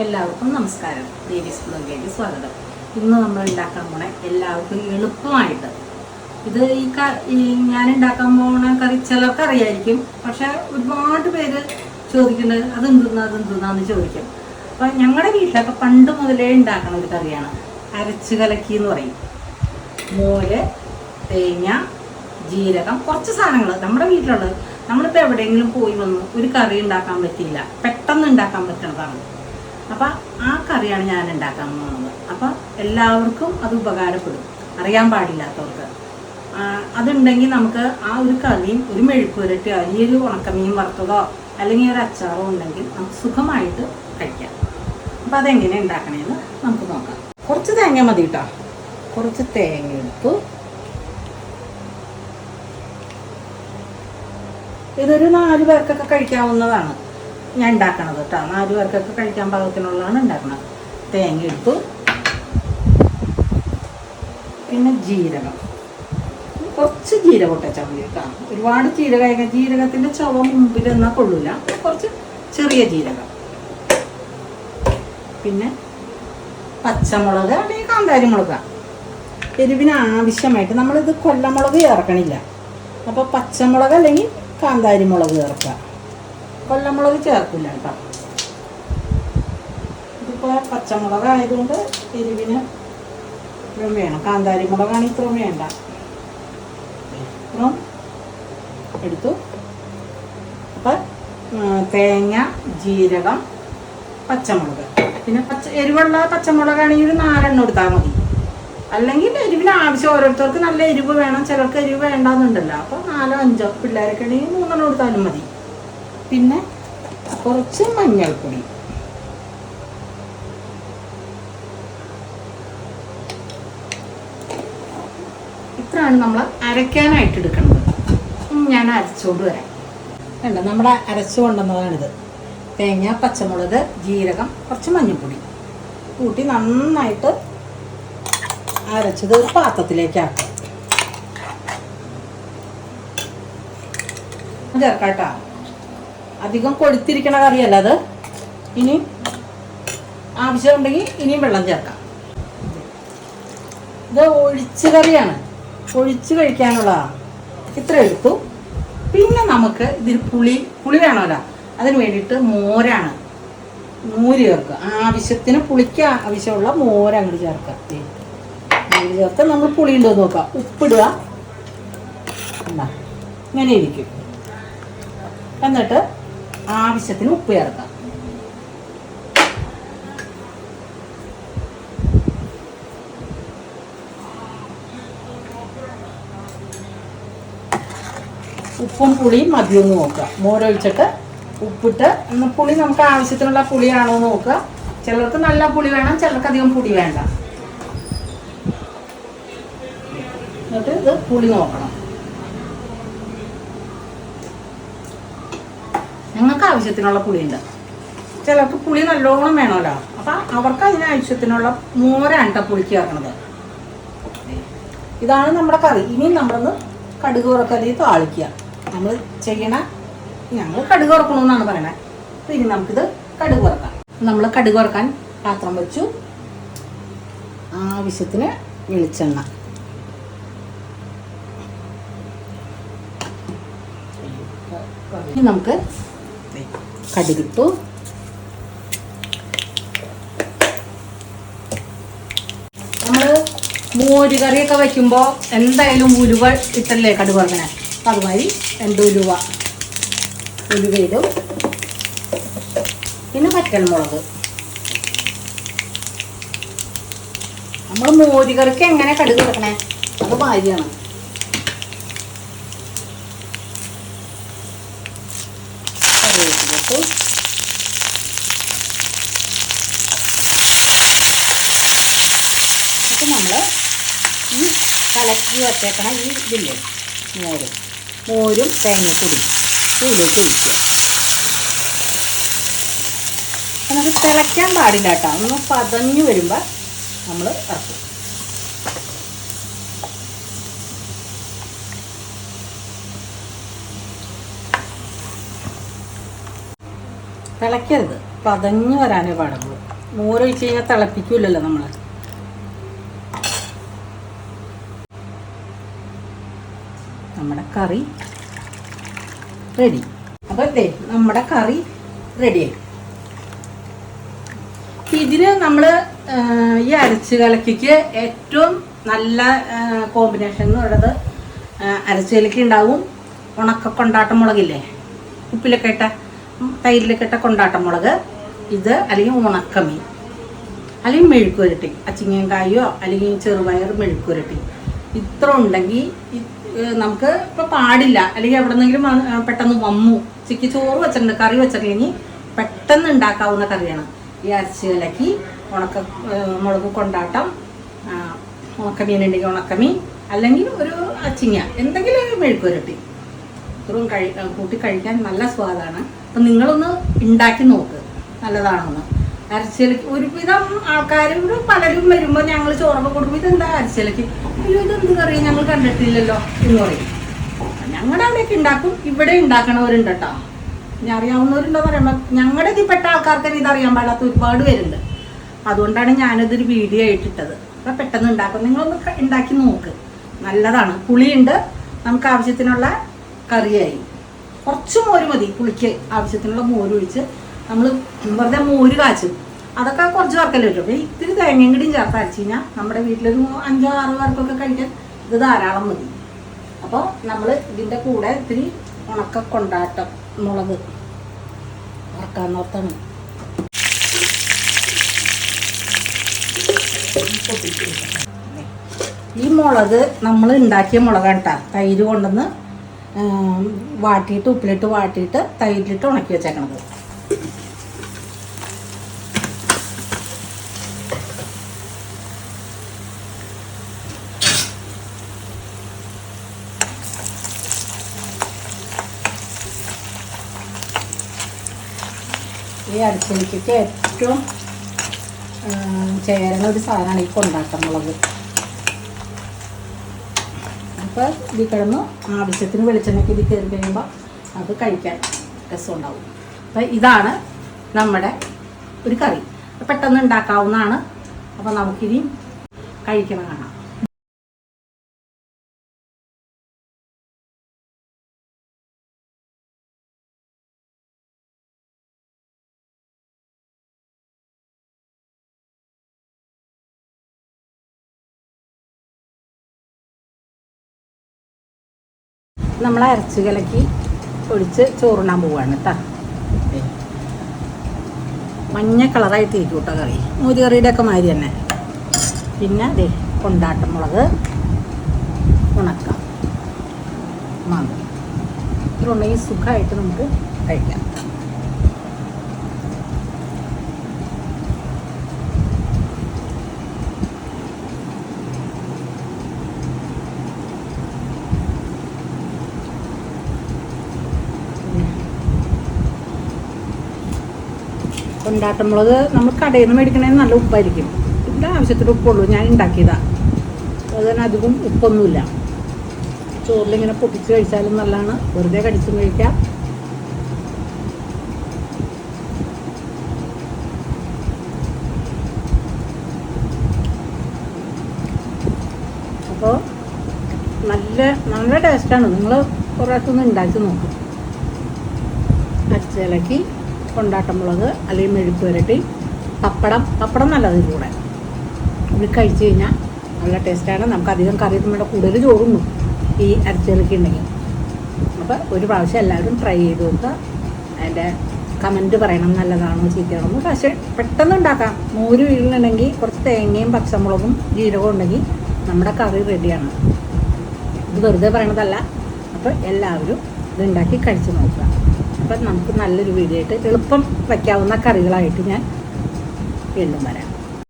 എല്ലാവർക്കും നമസ്കാരം. ദേവീസ് ബ്ലോഗിലേക്ക് സ്വാഗതം. ഇന്ന് നമ്മൾ ഉണ്ടാക്കാൻ പോണ എല്ലാവർക്കും എളുപ്പമായിട്ട് ഇത് ഞാൻ ഉണ്ടാക്കാൻ പോണ കറി ചിലർക്ക് അറിയായിരിക്കും, പക്ഷെ ഒരുപാട് പേര് ചോദിക്കുന്നത് അതെന്തുന്നാന്ന് ചോദിക്കും. അപ്പം ഞങ്ങളുടെ വീട്ടിലൊക്കെ പണ്ട് മുതലേ ഉണ്ടാക്കുന്ന ഒരു കറിയാണ് അരച്ച് കലക്കി എന്ന് പറയും. മോര്, തേങ്ങ, ജീരകം, കുറച്ച് സാധനങ്ങൾ നമ്മുടെ വീട്ടിലുള്ളത്. നമ്മളിപ്പോൾ എവിടെയെങ്കിലും പോയി വന്നു ഒരു കറി ഉണ്ടാക്കാൻ പറ്റില്ല, പെട്ടെന്ന് ഉണ്ടാക്കാൻ പറ്റുന്നതാണ്. അപ്പം ആ കറിയാണ് ഞാൻ ഉണ്ടാക്കാൻ പോകുന്നത്. അപ്പം എല്ലാവർക്കും അത് ഉപകാരപ്പെടും, അറിയാൻ പാടില്ലാത്തവർക്ക്. അതുണ്ടെങ്കിൽ നമുക്ക് ആ ഒരു കറിയും ഒരു മെഴുക്കുവരട്ടിയോ അല്ലെങ്കിൽ ഒരു ഉണക്കമീൻ വറുത്തതോ അല്ലെങ്കിൽ ഒരു അച്ചാറോ ഉണ്ടെങ്കിൽ നമുക്ക് സുഖമായിട്ട് കഴിക്കാം. അപ്പം അതെങ്ങനെ ഉണ്ടാക്കണേന്ന് നമുക്ക് നോക്കാം. കുറച്ച് തേങ്ങ മതി കേട്ടോ. കുറച്ച് തേങ്ങ എടുത്തു. ഇതൊരു 4 പേർക്കൊക്കെ കഴിക്കാവുന്നതാണ് ഞാൻ ഉണ്ടാക്കണത് കേട്ടോ. 4 പേർക്കൊക്കെ കഴിക്കാൻ പാകത്തിനുള്ളതാണ് ഉണ്ടാക്കുന്നത്. തേങ്ങ എടുത്തു. പിന്നെ ജീരകം, കുറച്ച് ജീരകം ഇട്ടാൽ മതി കേട്ടോ. ഒരുപാട് ജീരകത്തിൻ്റെ ചുവ മുമ്പിൽ എന്നാൽ കൊള്ളൂല. കുറച്ച് ചെറിയ ജീരകം. പിന്നെ പച്ചമുളക് അല്ലെങ്കിൽ കാന്താരി മുളകാണ് എരിവിന് ആവശ്യമായിട്ട്. നമ്മളിത് കൊല്ലമുളക് ചേർക്കണില്ല. അപ്പോൾ പച്ചമുളക് അല്ലെങ്കിൽ കാന്താരി മുളക് ചേർക്കുക. കൊല്ലമുളക് ചേർക്കില്ല കേട്ടോ. ഇതിപ്പോൾ പച്ചമുളക് ആയതുകൊണ്ട് എരിവിന് ഇത്രയും വേണം. കാന്താരി മുളകാണ് ഇത്രയും വേണ്ട. ഇത്രയും എടുത്തു. അപ്പം തേങ്ങ, ജീരകം, പച്ചമുളക്. പിന്നെ എരിവുള്ള പച്ചമുളകാണെങ്കിൽ 4 എണ്ണം എടുത്താൽ മതി. അല്ലെങ്കിൽ എരിവിന് ആവശ്യം ഓരോരുത്തർക്ക് നല്ല എരിവ് വേണം, ചിലർക്ക് എരിവ് വേണ്ടാന്നുണ്ടല്ലോ. അപ്പോൾ 4 5 പിള്ളേരൊക്കെ ആണെങ്കിൽ 3 എണ്ണം എടുത്താലും മതി. പിന്നെ കുറച്ച് മഞ്ഞൾപ്പൊടി, ഇത്രയാണ് നമ്മൾ അരയ്ക്കാനായിട്ട് എടുക്കുന്നത്. ഞാൻ അരച്ചോണ്ട് വരാം. വേണ്ട, നമ്മുടെ അരച്ചു കൊണ്ടുവന്നതാണിത്. തേങ്ങ, പച്ചമുളക്, ജീരകം, കുറച്ച് മഞ്ഞൾപ്പൊടി കൂട്ടി നന്നായിട്ട് അരച്ചത് ഒരു പാത്രത്തിലേക്കാക്കാം. ചേർക്കാട്ടോ. അധികം കൊഴുത്തിരിക്കണ കറിയല്ല അത്. ഇനി ആവശ്യമുണ്ടെങ്കിൽ ഇനിയും വെള്ളം ചേർക്കാം. ഇത് ഒഴിച്ച് കറിയാണ്, ഒഴിച്ച് കഴിക്കാനുള്ളതാണ്. ഇത്ര എടുത്തു. പിന്നെ നമുക്ക് ഇതിൽ പുളി വേണമല്ലോ. അതിന് വേണ്ടിയിട്ട് മോരാണ്. മോര് ചേർക്കുക. ആവശ്യത്തിന് പുളിക്ക് ആവശ്യമുള്ള മോര് അങ്ങോട്ട് ചേർക്കുക. മോര് ചേർത്ത് നമ്മൾ പുളി ഉണ്ടോ നോക്കാം. ഉപ്പിടുക. എന്താ ഇങ്ങനെ ഇരിക്കും. എന്നിട്ട് ആവശ്യത്തിന് ഉപ്പ് ചേർക്കാം. ഉപ്പും പുളിയും മതിയൊന്ന് നോക്കുക. മോരൊഴിച്ചിട്ട് ഉപ്പിട്ട് പുളി നമുക്ക് ആവശ്യത്തിനുള്ള പുളിയാണോ എന്ന് നോക്കുക. ചിലർക്ക് നല്ല പുളി വേണം, ചിലർക്ക് അധികം പുളി വേണ്ട. എന്നിട്ട് ഇത് പുളി നോക്കണം. ഞങ്ങൾക്ക് ആവശ്യത്തിനുള്ള പുളിയുണ്ട്. ചിലർക്ക് പുളി നല്ലോണം വേണമല്ലോ. അപ്പം അവർക്ക് അതിന് ആവശ്യത്തിനുള്ള മോരാണ് പുളിക്ക് ചേർക്കണത്. ഇതാണ് നമ്മുടെ കറി. ഇനി നമ്മളൊന്ന് കടുക് വറക്കലി താളിക്കുക. നമ്മൾ ചെയ്യണ ഞങ്ങൾ കടുക് വറക്കണമെന്നാണ് പറയണത്. അപ്പം ഇനി നമുക്കിത് കടുക് വറക്കാം. നമ്മൾ കടുക് വറക്കാൻ പാത്രം വെച്ചു. ആവശ്യത്തിന് വെളിച്ചെണ്ണ. ഇനി നമുക്ക് കടുകിട്ടു. നമ്മൾ മോര് കറിയൊക്കെ വയ്ക്കുമ്പോൾ എന്തായാലും ഉലുവ ഇട്ടല്ലേ കടുക് വറക്കണേ. അപ്പം അതുമാതിരി 2 ഉലുവയിടും. പിന്നെ വറ്റൽമുളക്. നമ്മൾ മോര് കറിക്ക് എങ്ങനെ കടുക് വറക്കണേ അത് ഭാര്യയാണ്. കറിവേപ്പിലിട്ടു. അപ്പം നമ്മൾ ഈ കലക്കി വച്ചേക്കണ ഈ ഇതില്ലേ മോരും തേങ്ങപ്പൊടി ഇതിലേക്ക് ഒഴിക്കുക. നമുക്ക് തിളയ്ക്കാൻ പാടില്ല കേട്ടോ. ഒന്ന് പതഞ്ഞു വരുമ്പോൾ നമ്മൾ ഇറക്കും. തിളയ്ക്കരുത്, പതഞ്ഞു വരാനേ പാടുള്ളൂ. മോരൊഴിച്ച് കഴിഞ്ഞാൽ തിളപ്പിക്കൂലല്ലോ നമ്മൾ. നമ്മുടെ കറി റെഡി. അപ്പോൾ അതെ നമ്മുടെ കറി റെഡിയായി. ഇതിന് നമ്മൾ ഈ അരച്ച് കലക്കിക്ക് ഏറ്റവും നല്ല കോമ്പിനേഷൻ എന്ന് പറയുന്നത് അരച്ച് കലക്കി ഉണ്ടാവും ഉണക്ക കൊണ്ടാട്ടം മുളകില്ലേ, ഉപ്പിലൊക്കെ ഇട്ട തൈരിലൊക്കെ ഇട്ട കൊണ്ടാട്ടം മുളക്, ഇത് അല്ലെങ്കിൽ ഉണക്കമീൻ, അല്ലെങ്കിൽ മെഴുക്കുരട്ടി, അച്ചിങ്ങക്കായോ അല്ലെങ്കിൽ ചെറുപയർ മെഴുക്കുരട്ടി. ഇത്ര ഉണ്ടെങ്കിൽ നമുക്ക് ഇപ്പോൾ പാടില്ല, അല്ലെങ്കിൽ എവിടെന്നെങ്കിലും പെട്ടെന്ന് വന്നു ചിക്കി ചോറ് വെച്ചിട്ടുണ്ട് കറി വെച്ചിട്ടുണ്ടെങ്കിൽ പെട്ടെന്ന് ഉണ്ടാക്കാവുന്ന കറിയാണ് ഈ അരച്ച് കലക്കി ഉണക്ക മുളക് കൊണ്ടാട്ടം. ഉണക്കമീൻ ഉണ്ടെങ്കിൽ ഉണക്കമീൻ, അല്ലെങ്കിൽ ഒരു അച്ചിങ്ങ, എന്തെങ്കിലും ഒരു മെഴുക്കുരട്ടി. ഇത്രയും കൂട്ടി കഴിക്കാൻ നല്ല സ്വാദാണ്. അപ്പം നിങ്ങളൊന്ന് ഉണ്ടാക്കി നോക്ക്, നല്ലതാണെന്ന്. അരച്ചിലക്ക് ഒരുവിധം ആൾക്കാരും പലരും വരുമ്പോൾ ഞങ്ങൾ ചോറൊക്കെ കൊടുക്കുമ്പോൾ ഇതെന്താ അരച്ചിലക്ക്, അയ്യോ ഇതെന്ത് കറി ഞങ്ങൾ കണ്ടിട്ടില്ലല്ലോ എന്ന് പറയും. ഞങ്ങളുടെ അവിടെയൊക്കെ ഉണ്ടാക്കും, ഇവിടെ ഉണ്ടാക്കണവരുണ്ട് കേട്ടോ. ഞാൻ അറിയാവുന്നവരുണ്ടോന്ന് പറയുമ്പോൾ ഞങ്ങളുടെ ഇതിൽപ്പെട്ട ആൾക്കാർക്ക് ഇതറിയാൻ പാടാത്ത ഒരുപാട് പേരുണ്ട്. അതുകൊണ്ടാണ് ഞാനിതൊരു വീഡിയോ ആയിട്ടിട്ടത്. അപ്പം പെട്ടെന്ന് ഉണ്ടാക്കും, നിങ്ങളൊന്ന് ഉണ്ടാക്കി നോക്ക്, നല്ലതാണ്. പുളിയുണ്ട്, നമുക്ക് ആവശ്യത്തിനുള്ള കറിയായി. കുറച്ച് മോര് മതി, പുളിക്ക് ആവശ്യത്തിനുള്ള മോര് ഒഴിച്ച് നമ്മൾ വെറുതെ മോര് കാച്ചും, അതൊക്കെ കുറച്ച് പേർക്കല്ലേ പറ്റും. അപ്പോൾ ഇത്തിരി തേങ്ങയും കൂടിയും ചേർത്ത് അരച്ച് കഴിഞ്ഞാൽ നമ്മുടെ വീട്ടിലൊരു 5-6 പേർക്കൊക്കെ കഴിക്കാൻ ഇത് ധാരാളം മതി. അപ്പോൾ നമ്മൾ ഇതിൻ്റെ കൂടെ ഇത്തിരി ഉണക്ക കൊണ്ടാട്ടം മുളക് വറക്കാൻ ഓർത്താണ്. ഈ മുളക് നമ്മൾ ഉണ്ടാക്കിയ മുളകാണ് കേട്ടോ. തൈര് കൊണ്ടുവന്ന് വാട്ടിയിട്ട് ഉപ്പിലിട്ട് വാട്ടിയിട്ട് തൈരിലിട്ട് ഉണക്കി വെച്ചേക്കണത്. ഈ അരച്ചിലേക്ക് ഏറ്റവും ചേരുന്ന ഒരു സാധനമാണ് ഈ കൊണ്ടാട്ടം മുളക്. അപ്പോൾ ഇതിൽ കിടന്ന് ആവശ്യത്തിന് വെളിച്ചെണ്ണയ്ക്ക് ഇത് കയറി കഴിയുമ്പോൾ അത് കഴിക്കാൻ രസമുണ്ടാവും. അപ്പം ഇതാണ് നമ്മുടെ ഒരു കറി, പെട്ടെന്ന് ഉണ്ടാക്കാവുന്നതാണ്. അപ്പോൾ നമുക്കിനി കഴിക്കണം കാണാം. നമ്മൾ അരച്ച് കലക്കി ഒഴിച്ച് ചോറുണ്ണാൻ പോവുകയാണ് കേട്ടോ. മഞ്ഞ കളറായിട്ട് ഇരിക്കും കേട്ടോ കറി, മോര് കറിയുടെ ഒക്കെ മാതിരി തന്നെ. പിന്നെ അതെ കൊണ്ടാട്ടം മുളക് ഉണക്ക മാങ്ങ, ഇതുണ്ടെങ്കിൽ സുഖമായിട്ട് നമുക്ക് കഴിക്കാം. കൊണ്ടാട്ടമുളക് നമ്മൾ കടയിൽ നിന്ന് മേടിക്കണേന് നല്ല ഉപ്പായിരിക്കും. ഇതിൻ്റെ ആവശ്യത്തിന് ഉപ്പുള്ളൂ, ഞാൻ ഉണ്ടാക്കിയതാണ്. അതുതന്നെ അധികം ഉപ്പൊന്നുമില്ല. ചോറിലിങ്ങനെ പൊട്ടിച്ച് കഴിച്ചാലും നല്ലതാണ്, വെറുതെ കടിച്ചും കഴിക്കാം. അപ്പോൾ നല്ല ടേസ്റ്റാണ്. നിങ്ങൾ കുറേയൊക്കെ ഉണ്ടാക്കി നോക്കും. അരച്ചിലക്കി കൊണ്ടാട്ടമുളക് അല്ലെങ്കിൽ മെഴുക്ക് പുരട്ടി, പപ്പടം നല്ലത് കൂടെ ഇത് കഴിച്ച് കഴിഞ്ഞാൽ നല്ല ടേസ്റ്റാണ്. നമുക്ക് അധികം കറി നമ്മുടെ കൂടുതൽ ചോറുന്നു ഈ അരച്ചിലക്കി ഉണ്ടെങ്കിൽ. അപ്പോൾ ഒരു പ്രാവശ്യം എല്ലാവരും ട്രൈ ചെയ്ത് നോക്കുക. അതിൻ്റെ കമൻറ്റ് പറയണം, നല്ലതാണോ ചീത്തയാണോ. പക്ഷേ പെട്ടെന്ന് ഉണ്ടാക്കാം. മോര് വീഴുന്നുണ്ടെങ്കിൽ കുറച്ച് തേങ്ങയും പച്ചമുളകും ജീരകവും ഉണ്ടെങ്കിൽ നമ്മുടെ കറി റെഡിയാണ്. ഇത് വെറുതെ പറയണതല്ല. അപ്പോൾ എല്ലാവരും ഇതുണ്ടാക്കി കഴിച്ച് നോക്കുക. അപ്പം നമുക്ക് നല്ലൊരു വീഡിയോ ആയിട്ട് എളുപ്പം വയ്ക്കാവുന്ന കറികളായിട്ട് ഞാൻ വീണ്ടും വരാം.